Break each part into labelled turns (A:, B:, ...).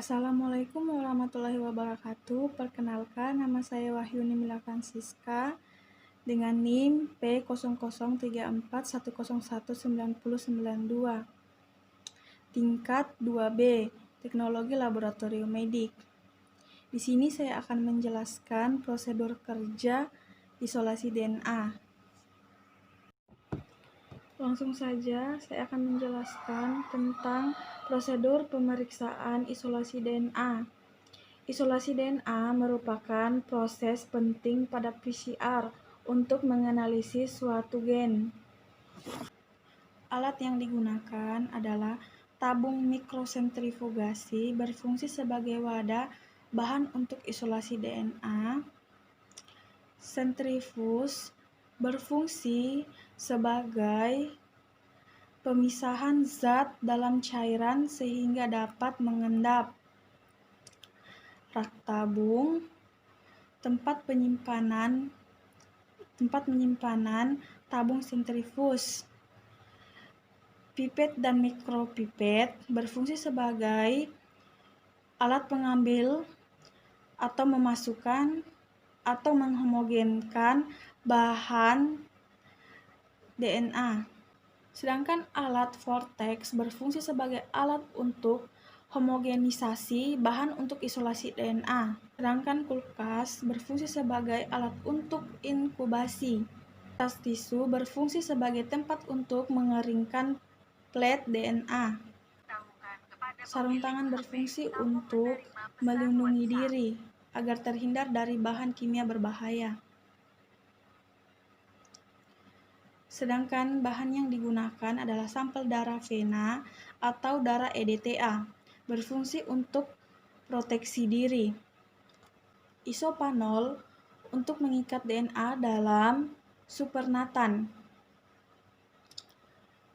A: Assalamualaikum warahmatullahi wabarakatuh. Perkenalkan, nama saya Wahyuni Milakan Siska dengan NIM P0034101992. Tingkat 2B, Teknologi Laboratorium Medik. Di sini saya akan menjelaskan prosedur kerja isolasi DNA. Langsung saja, saya akan menjelaskan tentang prosedur pemeriksaan isolasi DNA. Isolasi DNA merupakan proses penting pada PCR untuk menganalisis suatu gen. Alat yang digunakan adalah tabung mikrosentrifugasi berfungsi sebagai wadah bahan untuk isolasi DNA. Sentrifus berfungsi sebagai pemisahan zat dalam cairan sehingga dapat mengendap. Rak tabung, tempat penyimpanan tabung sentrifus. Pipet dan mikropipet berfungsi sebagai alat pengambil atau memasukkan atau menghomogenkan bahan DNA. Sedangkan alat vortex berfungsi sebagai alat untuk homogenisasi bahan untuk isolasi DNA. Sedangkan kulkas berfungsi sebagai alat untuk inkubasi. Tas tisu berfungsi sebagai tempat untuk mengeringkan plate DNA. Sarung tangan berfungsi untuk melindungi diri agar terhindar dari bahan kimia berbahaya. Sedangkan bahan yang digunakan adalah sampel darah vena atau darah EDTA, berfungsi untuk proteksi diri. Isopanol untuk mengikat DNA dalam supernatan.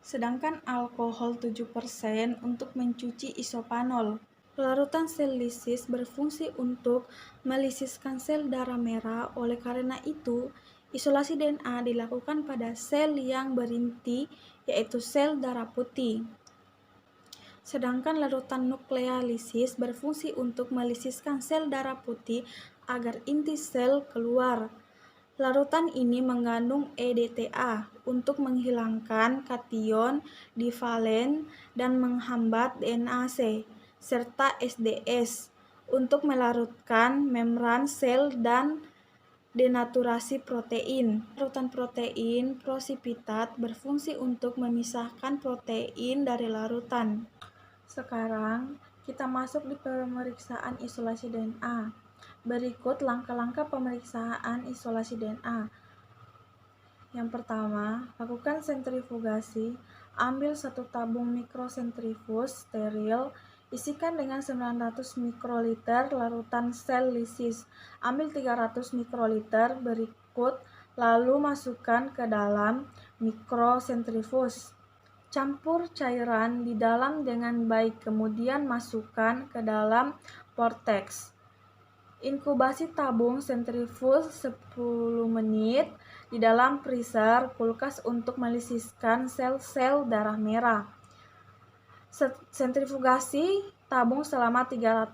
A: Sedangkan alkohol 7% untuk mencuci isopanol. Larutan sel lisis berfungsi untuk melisiskan sel darah merah, oleh karena itu isolasi DNA dilakukan pada sel yang berinti, yaitu sel darah putih. Sedangkan larutan nuklealisis berfungsi untuk melisiskan sel darah putih agar inti sel keluar. Larutan ini mengandung EDTA untuk menghilangkan kation divalen dan menghambat DNase, serta SDS untuk melarutkan membran sel dan denaturasi protein. Larutan protein prosipitat berfungsi untuk memisahkan protein dari larutan. Sekarang kita masuk di pemeriksaan isolasi DNA. Berikut langkah-langkah pemeriksaan isolasi DNA. Yang pertama, lakukan sentrifugasi. Ambil satu tabung mikrosentrifus steril, isikan dengan 900 mikroliter larutan sel lisis. Ambil 300 mikroliter berikut, lalu masukkan ke dalam mikrosentrifus. Campur cairan di dalam dengan baik, kemudian masukkan ke dalam vortex. Inkubasi tabung sentrifus 10 menit di dalam freezer kulkas untuk melisiskan sel-sel darah merah. Sentrifugasi tabung selama 300.000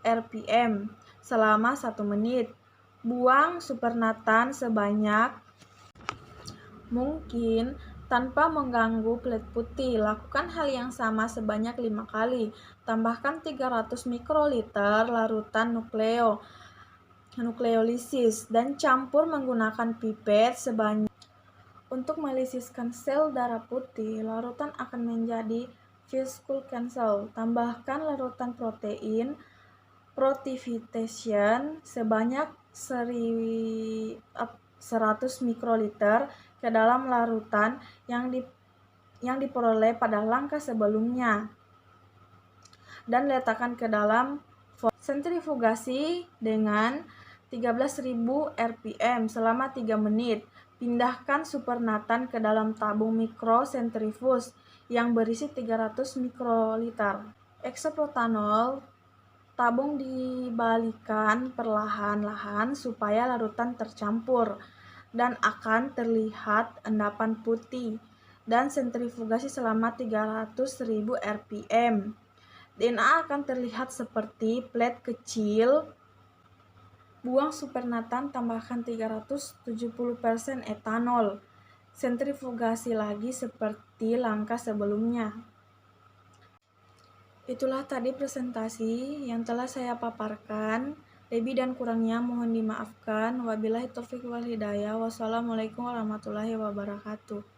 A: rpm selama 1 menit. Buang supernatan sebanyak mungkin tanpa mengganggu plate putih. Lakukan hal yang sama sebanyak 5 kali. Tambahkan 300 mikroliter larutan nukleolisis dan campur menggunakan pipet sebanyak. Untuk melisiskan sel darah putih, larutan akan menjadi viscous cancel. Tambahkan larutan protein protivitation sebanyak 100 mikroliter ke dalam larutan yang diperoleh pada langkah sebelumnya dan letakkan ke dalam sentrifugasi dengan 13.000 rpm selama 3 menit. Pindahkan supernatan ke dalam tabung mikrosentrifus yang berisi 300 mikroliter. Eksoprotanol tabung dibalikan perlahan-lahan supaya larutan tercampur dan akan terlihat endapan putih, dan sentrifugasi selama 300.000 rpm. DNA akan terlihat seperti plat kecil. Buang supernatan, tambahkan 370% etanol. Sentrifugasi lagi seperti langkah sebelumnya. Itulah tadi presentasi yang telah saya paparkan. Lebih dan kurangnya mohon dimaafkan. Wabillahi taufiq wal hidayah. Wassalamualaikum warahmatullahi wabarakatuh.